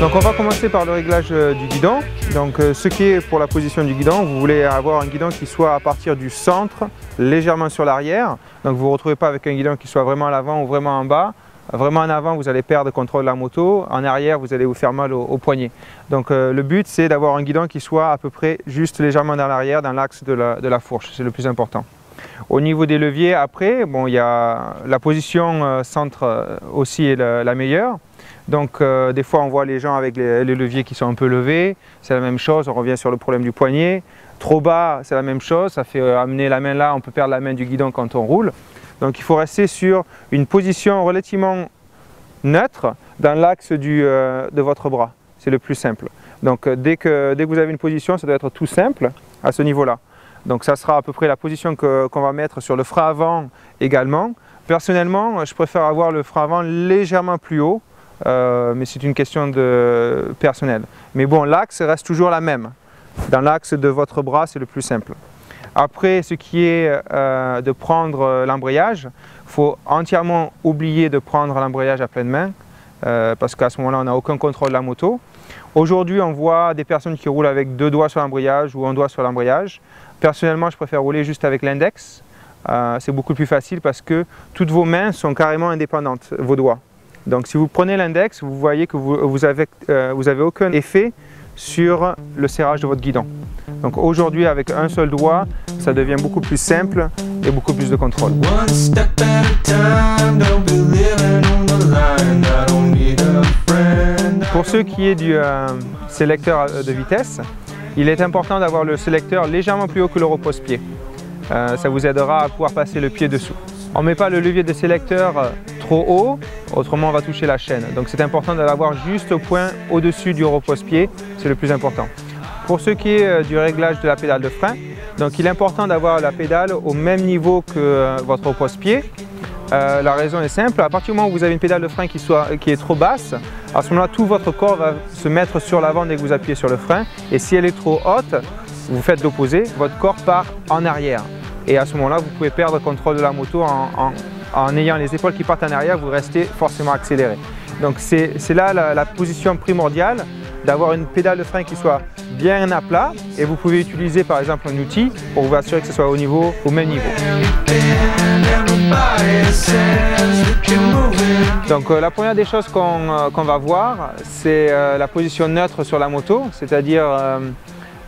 Donc on va commencer par le réglage du guidon. Donc ce qui est pour la position du guidon, vous voulez avoir un guidon qui soit à partir du centre, légèrement sur l'arrière. Donc vous ne vous retrouvez pas avec un guidon qui soit vraiment à l'avant ou vraiment en bas. Vraiment en avant, vous allez perdre le contrôle de la moto. En arrière, vous allez vous faire mal au poignet. Donc le but, c'est d'avoir un guidon qui soit à peu près juste légèrement dans l'arrière, dans l'axe de la fourche. C'est le plus important. Au niveau des leviers, après, bon, il y a la position centre aussi est la meilleure. Donc des fois on voit les gens avec les leviers qui sont un peu levés, c'est la même chose, on revient sur le problème du poignet. Trop bas, c'est la même chose, ça fait amener la main là, on peut perdre la main du guidon quand on roule. Donc il faut rester sur une position relativement neutre dans l'axe de votre bras, c'est le plus simple. Donc dès que vous avez une position, ça doit être tout simple à ce niveau-là. Donc ça sera à peu près la position qu'on va mettre sur le frein avant également. Personnellement, je préfère avoir le frein avant légèrement plus haut. Mais c'est une question de personnel. Mais bon, l'axe reste toujours la même. Dans l'axe de votre bras, c'est le plus simple. Après, ce qui est de prendre l'embrayage, il faut entièrement oublier de prendre l'embrayage à pleine main parce qu'à ce moment-là, on n'a aucun contrôle de la moto. Aujourd'hui, on voit des personnes qui roulent avec 2 doigts sur l'embrayage ou 1 doigt sur l'embrayage. Personnellement, je préfère rouler juste avec l'index. C'est beaucoup plus facile parce que toutes vos mains sont carrément indépendantes, vos doigts. Donc si vous prenez l'index, vous voyez que vous avez aucun effet sur le serrage de votre guidon. Donc aujourd'hui, avec un seul doigt, ça devient beaucoup plus simple et beaucoup plus de contrôle. Pour ce qui est du sélecteur de vitesse, il est important d'avoir le sélecteur légèrement plus haut que le repose-pied. Ça vous aidera à pouvoir passer le pied dessous. On ne met pas le levier de sélecteur trop haut, autrement on va toucher la chaîne. Donc c'est important de l'avoir juste au point au-dessus du repose-pied, c'est le plus important. Pour ce qui est du réglage de la pédale de frein, donc il est important d'avoir la pédale au même niveau que votre repose-pied. La raison est simple, à partir du moment où vous avez une pédale de frein qui est trop basse, à ce moment-là tout votre corps va se mettre sur l'avant dès que vous appuyez sur le frein. Et si elle est trop haute, vous faites l'opposé, votre corps part en arrière. Et à ce moment-là, vous pouvez perdre le contrôle de la moto en ayant les épaules qui partent en arrière, vous restez forcément accéléré. Donc c'est là la position primordiale, d'avoir une pédale de frein qui soit bien à plat. Et vous pouvez utiliser par exemple un outil pour vous assurer que ce soit au même niveau. Donc la première des choses qu'on va voir, c'est la position neutre sur la moto, c'est-à-dire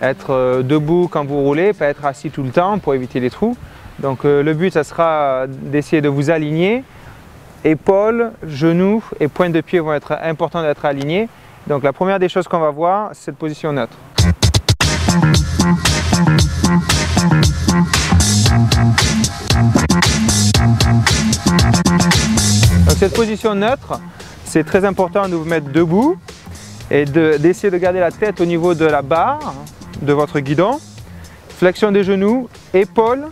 être debout quand vous roulez, pas être assis tout le temps pour éviter les trous. Donc le but, ça sera d'essayer de vous aligner. Épaules, genoux et pointe de pied vont être importants d'être alignés. Donc la première des choses qu'on va voir, c'est cette position neutre. Donc cette position neutre, c'est très important de vous mettre debout et d'essayer de garder la tête au niveau de la barre de votre guidon. Flexion des genoux, épaules,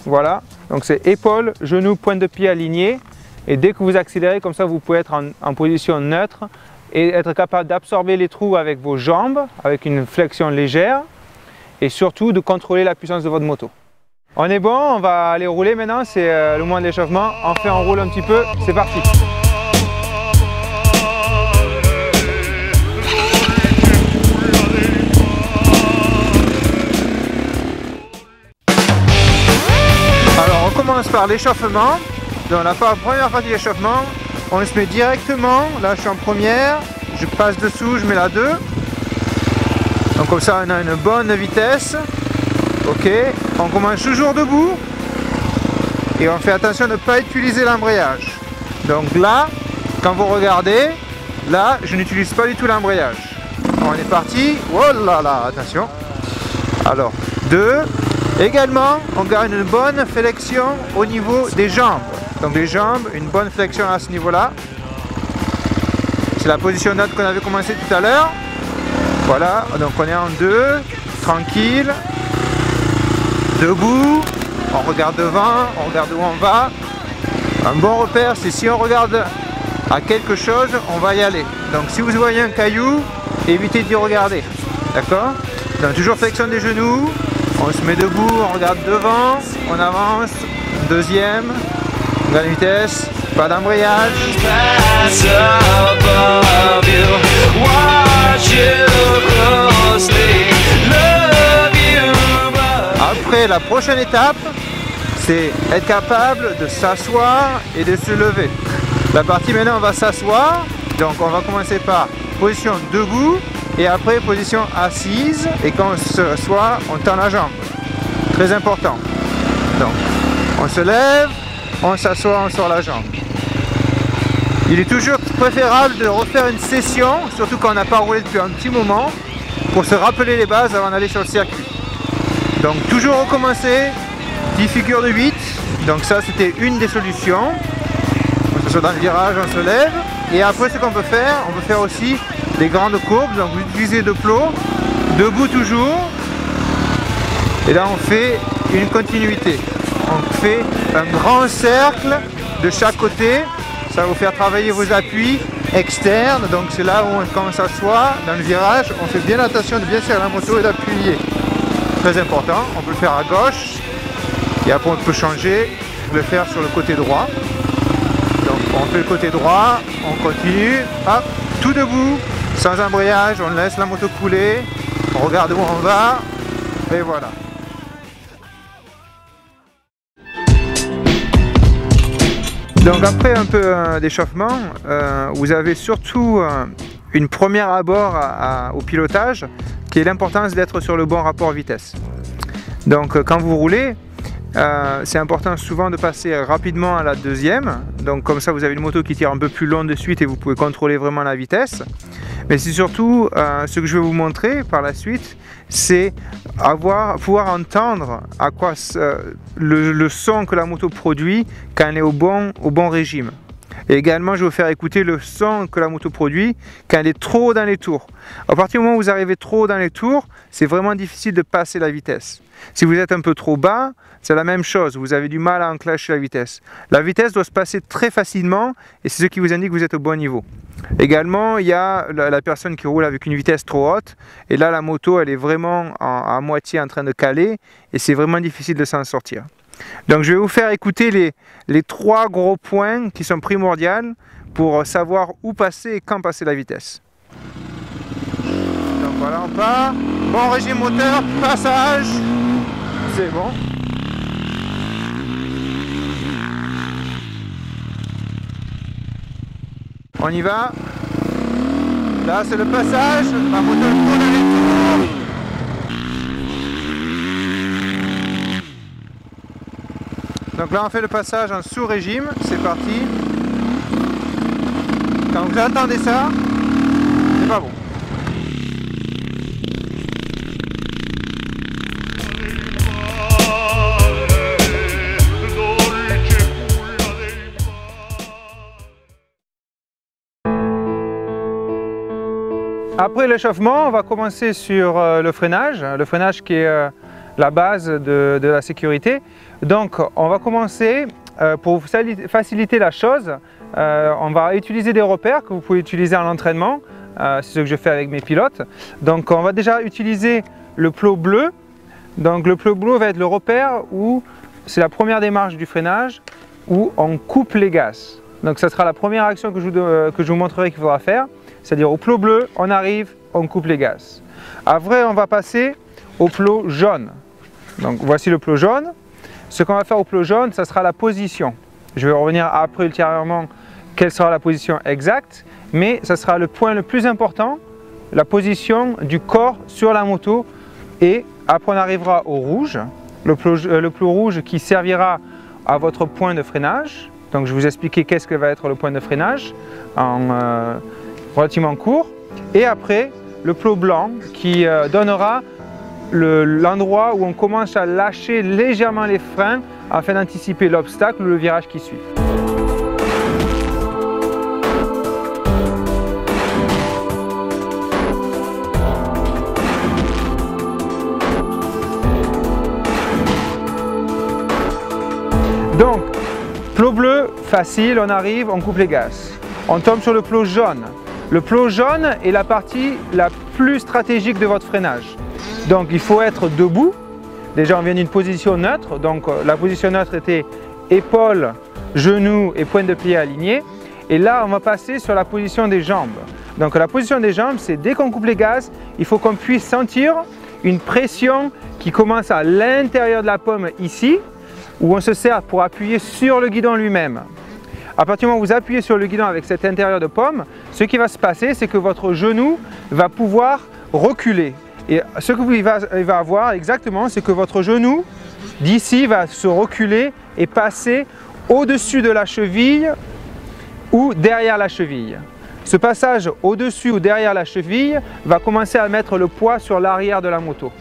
voilà. Donc c'est épaules, genoux, pointe de pied alignés. Et dès que vous accélérez, comme ça, vous pouvez être en position neutre et être capable d'absorber les trous avec vos jambes, avec une flexion légère. Et surtout de contrôler la puissance de votre moto. On est bon, on va aller rouler maintenant, c'est le moment de l'échauffement. Enfin, on roule un petit peu, c'est parti. Alors, on commence par l'échauffement. Dans la première partie de l'échauffement, on se met directement, là je suis en première, je passe dessous, je mets la 2. Donc comme ça on a une bonne vitesse. Ok, on commence toujours debout et on fait attention de ne pas utiliser l'embrayage. Donc là, quand vous regardez, là je n'utilise pas du tout l'embrayage. On est parti, oh là là, attention. Alors 2, également on garde une bonne flexion au niveau des jambes. Donc les jambes, une bonne flexion à ce niveau-là. C'est la position neutre qu'on avait commencé tout à l'heure. Voilà, donc on est en 2, tranquille, debout, on regarde devant, on regarde où on va. Un bon repère, c'est si on regarde à quelque chose, on va y aller. Donc si vous voyez un caillou, évitez d'y regarder. D'accord? Donc toujours flexion des genoux, on se met debout, on regarde devant, on avance, deuxième, on gagne vitesse, Pas d'embrayage. Après, la prochaine étape, c'est être capable de s'asseoir et de se lever. La partie maintenant, on va s'asseoir. Donc on va commencer par position debout et après position assise. Et quand on s'assoit, on tend la jambe. Très important. Donc on se lève, on s'assoit, on sort la jambe. Il est toujours préférable de refaire une session, surtout quand on n'a pas roulé depuis un petit moment, pour se rappeler les bases avant d'aller sur le circuit. Donc toujours recommencer, 10 figures de 8, donc ça c'était une des solutions. On se soit dans le virage, on se lève, et après ce qu'on peut faire aussi des grandes courbes, donc vous utilisez deux plots, debout toujours, et là on fait une continuité. On fait un grand cercle de chaque côté, ça va vous faire travailler vos appuis externes, donc c'est là où quand on s'assoit dans le virage, on fait bien attention de bien serrer la moto et d'appuyer. Très important, on peut le faire à gauche et après on peut changer, le faire sur le côté droit. Donc on fait le côté droit, on continue, hop, tout debout, sans embrayage, on laisse la moto couler, on regarde où on va et voilà. Donc après un peu d'échauffement, vous avez surtout une première abord au pilotage qui est l'importance d'être sur le bon rapport vitesse. Donc quand vous roulez, c'est important souvent de passer rapidement à la deuxième, donc comme ça vous avez une moto qui tire un peu plus long de suite et vous pouvez contrôler vraiment la vitesse. Mais c'est surtout ce que je vais vous montrer par la suite, c'est pouvoir entendre à quoi le son que la moto produit quand elle est au bon régime. Et également, je vais vous faire écouter le son que la moto produit quand elle est trop haut dans les tours. À partir du moment où vous arrivez trop haut dans les tours, c'est vraiment difficile de passer la vitesse. Si vous êtes un peu trop bas, c'est la même chose, vous avez du mal à enclencher la vitesse. La vitesse doit se passer très facilement et c'est ce qui vous indique que vous êtes au bon niveau. Également, il y a la personne qui roule avec une vitesse trop haute et là la moto elle est vraiment à moitié en train de caler et c'est vraiment difficile de s'en sortir. Donc je vais vous faire écouter les trois gros points qui sont primordiaux pour savoir où passer et quand passer la vitesse. Donc voilà, on part, bon régime moteur, passage, c'est bon. On y va. Là c'est le passage, la moto tourne les tours. Donc là on fait le passage en sous-régime, c'est parti. Quand vous entendez ça, c'est pas bon. Après l'échauffement, on va commencer sur le freinage qui est la base de la sécurité. Donc on va commencer, pour faciliter la chose, on va utiliser des repères que vous pouvez utiliser en entraînement, c'est ce que je fais avec mes pilotes. Donc on va déjà utiliser le plot bleu. Donc le plot bleu va être le repère où c'est la première démarche du freinage où on coupe les gaz. Donc ça sera la première action que je vous montrerai qu'il faudra faire. C'est-à-dire au plot bleu, on arrive, on coupe les gaz. Après, on va passer au plot jaune. Donc voici le plot jaune. Ce qu'on va faire au plot jaune, ça sera la position. Je vais revenir après ultérieurement quelle sera la position exacte, mais ça sera le point le plus important, la position du corps sur la moto. Et après, on arrivera au rouge, le plot rouge qui servira à votre point de freinage. Donc je vais vous expliquer qu'est-ce que va être le point de freinage en relativement court, et après le plot blanc qui donnera l'endroit où on commence à lâcher légèrement les freins afin d'anticiper l'obstacle ou le virage qui suit. Donc, plot bleu, facile, on arrive, on coupe les gaz. On tombe sur le plot jaune. Le plot jaune est la partie la plus stratégique de votre freinage. Donc il faut être debout. Déjà on vient d'une position neutre, donc la position neutre était épaules, genoux et pointe de pied alignés. Et là, on va passer sur la position des jambes. Donc la position des jambes, c'est dès qu'on coupe les gaz, il faut qu'on puisse sentir une pression qui commence à l'intérieur de la paume ici, où on se sert pour appuyer sur le guidon lui-même. À partir du moment où vous appuyez sur le guidon avec cet intérieur de paume, ce qui va se passer, c'est que votre genou va pouvoir reculer. Et ce qu'il va avoir exactement, c'est que votre genou d'ici va se reculer et passer au-dessus de la cheville ou derrière la cheville. Ce passage au-dessus ou derrière la cheville va commencer à mettre le poids sur l'arrière de la moto.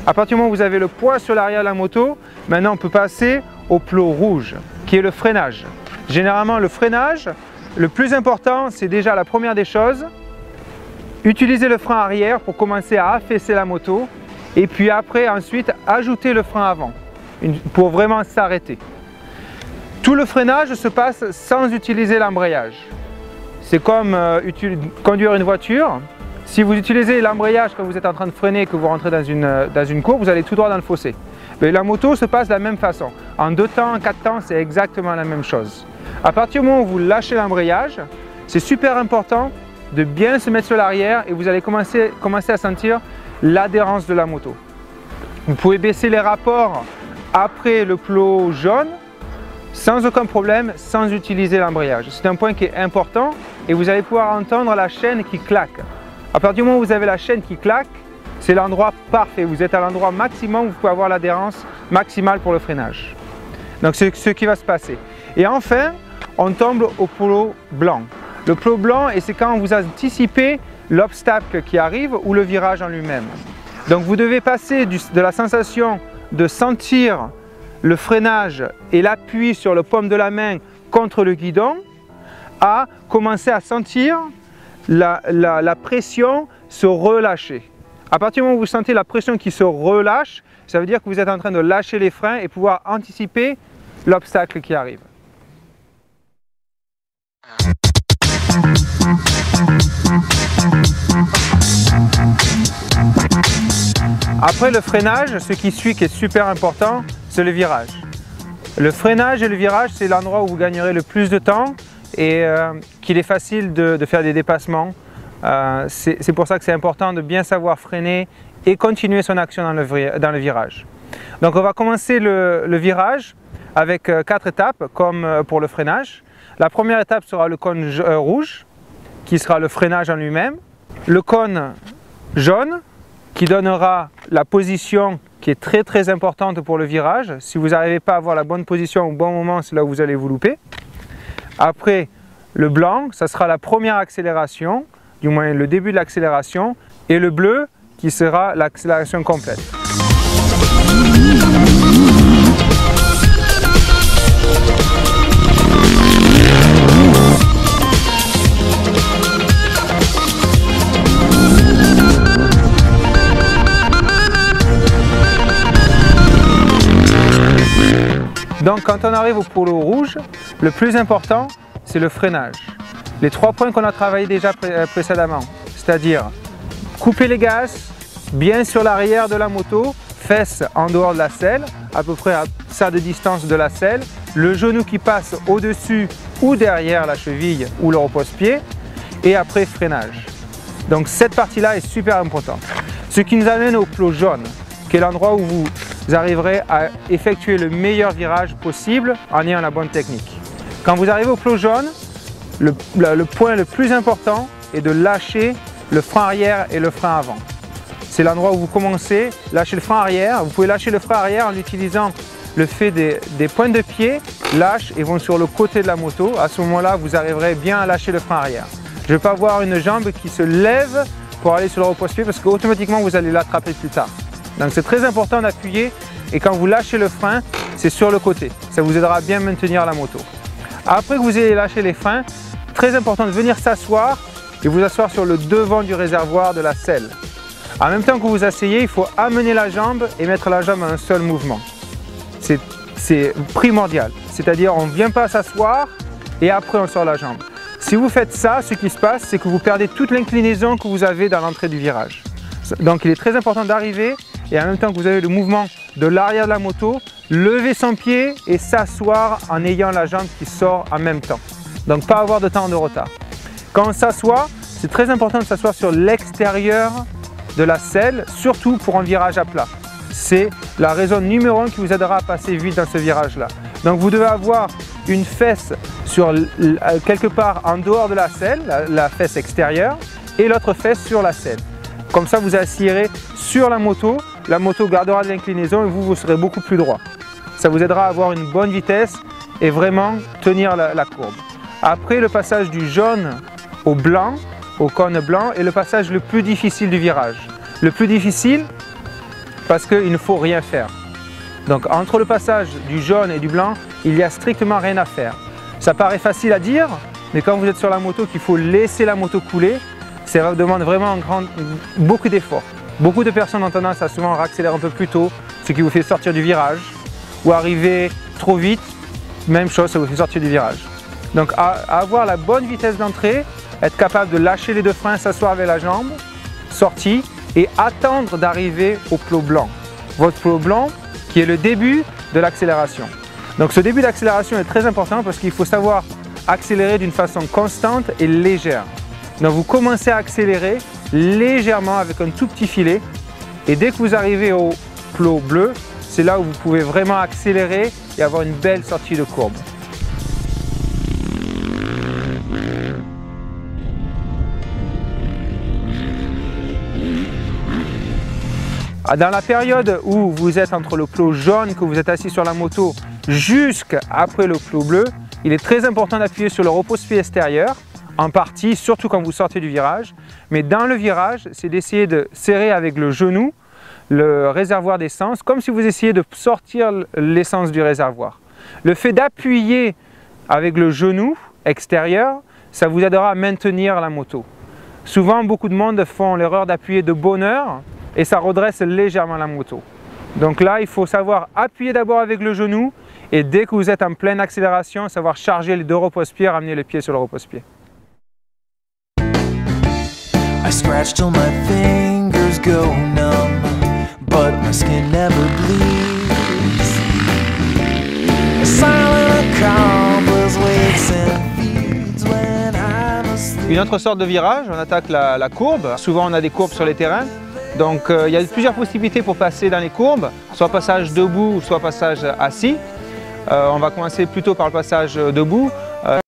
À partir du moment où vous avez le poids sur l'arrière de la moto, maintenant on peut passer au plot rouge, qui est le freinage. Généralement, le freinage, le plus important, c'est déjà la première des choses, utiliser le frein arrière pour commencer à affaisser la moto, et puis après, ensuite, ajouter le frein avant, pour vraiment s'arrêter. Tout le freinage se passe sans utiliser l'embrayage. C'est comme conduire une voiture. Si vous utilisez l'embrayage quand vous êtes en train de freiner et que vous rentrez dans une courbe, vous allez tout droit dans le fossé. Mais la moto se passe de la même façon. En 2 temps, en 4 temps, c'est exactement la même chose. À partir du moment où vous lâchez l'embrayage, c'est super important de bien se mettre sur l'arrière et vous allez commencer à sentir l'adhérence de la moto. Vous pouvez baisser les rapports après le plot jaune sans aucun problème, sans utiliser l'embrayage. C'est un point qui est important et vous allez pouvoir entendre la chaîne qui claque. À partir du moment où vous avez la chaîne qui claque, c'est l'endroit parfait. Vous êtes à l'endroit maximum où vous pouvez avoir l'adhérence maximale pour le freinage. Donc c'est ce qui va se passer. Et enfin, on tombe au plot blanc. Le plot blanc, et c'est quand vous anticipez l'obstacle qui arrive ou le virage en lui-même. Donc vous devez passer de la sensation de sentir le freinage et l'appui sur le paume de la main contre le guidon à commencer à sentir la pression se relâcher. À partir du moment où vous sentez la pression qui se relâche, ça veut dire que vous êtes en train de lâcher les freins et pouvoir anticiper l'obstacle qui arrive. Après le freinage, ce qui suit qui est super important, c'est le virage. Le freinage et le virage, c'est l'endroit où vous gagnerez le plus de temps et qu'il est facile de faire des dépassements. C'est pour ça que c'est important de bien savoir freiner et continuer son action dans le virage. Donc on va commencer le virage avec 4 étapes comme pour le freinage. La première étape sera le cône rouge qui sera le freinage en lui-même. Le cône jaune qui donnera la position qui est très importante pour le virage. Si vous n'arrivez pas à avoir la bonne position au bon moment, c'est là où vous allez vous louper. Après le blanc, ça sera la première accélération, du moins le début de l'accélération, et le bleu qui sera l'accélération complète. Donc quand on arrive au polo rouge, le plus important, c'est le freinage. Les 3 points qu'on a travaillé déjà précédemment, c'est-à-dire couper les gaz, bien sur l'arrière de la moto, fesses en dehors de la selle, à peu près à ça de distance de la selle, le genou qui passe au-dessus ou derrière la cheville ou le repose-pied, et après freinage. Donc cette partie-là est super importante. Ce qui nous amène au plot jaune, qui est l'endroit où vous arriverez à effectuer le meilleur virage possible en ayant la bonne technique. Quand vous arrivez au plot jaune, le point le plus important est de lâcher le frein arrière et le frein avant. C'est l'endroit où vous commencez, lâchez le frein arrière. Vous pouvez lâcher le frein arrière en utilisant le fait des pointes de pied, lâchent et vont sur le côté de la moto. À ce moment-là, vous arriverez bien à lâcher le frein arrière. Je ne vais pas avoir une jambe qui se lève pour aller sur le repose-pied parce qu'automatiquement vous allez l'attraper plus tard. Donc c'est très important d'appuyer et quand vous lâchez le frein, c'est sur le côté. Ça vous aidera à bien maintenir la moto. Après que vous ayez lâché les freins, très important de venir s'asseoir et vous asseoir sur le devant du réservoir de la selle. En même temps que vous asseyez, il faut amener la jambe et mettre la jambe à un seul mouvement. C'est primordial. C'est-à-dire on ne vient pas s'asseoir et après on sort la jambe. Si vous faites ça, ce qui se passe, c'est que vous perdez toute l'inclinaison que vous avez dans l'entrée du virage. Donc il est très important d'arriver et en même temps que vous avez le mouvement de l'arrière de la moto, lever son pied et s'asseoir en ayant la jambe qui sort en même temps. Donc pas avoir de temps de retard. Quand on s'assoit, c'est très important de s'asseoir sur l'extérieur de la selle, surtout pour un virage à plat. C'est la raison numéro 1 qui vous aidera à passer vite dans ce virage-là. Donc vous devez avoir une fesse sur, quelque part en dehors de la selle, la fesse extérieure, et l'autre fesse sur la selle. Comme ça vous assirez sur la moto gardera de l'inclinaison et vous serez beaucoup plus droit. Ça vous aidera à avoir une bonne vitesse et vraiment tenir la courbe. Après, le passage du jaune au blanc, au cône blanc, est le passage le plus difficile du virage. Le plus difficile parce qu'il ne faut rien faire. Donc entre le passage du jaune et du blanc, il n'y a strictement rien à faire. Ça paraît facile à dire, mais quand vous êtes sur la moto qu'il faut laisser la moto couler, ça demande vraiment beaucoup d'efforts. Beaucoup de personnes ont tendance à souvent accélérer un peu plus tôt, ce qui vous fait sortir du virage, ou arriver trop vite, même chose, ça vous fait sortir du virage. Donc avoir la bonne vitesse d'entrée, être capable de lâcher les deux freins, s'asseoir avec la jambe, sortie, et attendre d'arriver au plot blanc. Votre plot blanc qui est le début de l'accélération. Donc ce début d'accélération est très important parce qu'il faut savoir accélérer d'une façon constante et légère. Donc vous commencez à accélérer légèrement avec un tout petit filet et dès que vous arrivez au plot bleu, c'est là où vous pouvez vraiment accélérer et avoir une belle sortie de courbe. Dans la période où vous êtes entre le plot jaune, que vous êtes assis sur la moto, jusqu'après le plot bleu, il est très important d'appuyer sur le repose-pied extérieur, en partie, surtout quand vous sortez du virage. Mais dans le virage, c'est d'essayer de serrer avec le genou le réservoir d'essence, comme si vous essayez de sortir l'essence du réservoir. Le fait d'appuyer avec le genou extérieur, ça vous aidera à maintenir la moto. Souvent, beaucoup de monde font l'erreur d'appuyer de bonne heure, et ça redresse légèrement la moto. Donc là, il faut savoir appuyer d'abord avec le genou et dès que vous êtes en pleine accélération, savoir charger les deux repose-pieds, ramener le pied sur le repose-pied. I scratch till my fingers go numb, but my skin never bleeds. A silent accomplice wakes and feeds when I'm asleep. Une autre sorte de virage, on attaque la courbe. Souvent on a des courbes sur les terrains. Donc il y a plusieurs possibilités pour passer dans les courbes, soit passage debout, soit passage assis. On va commencer plutôt par le passage debout.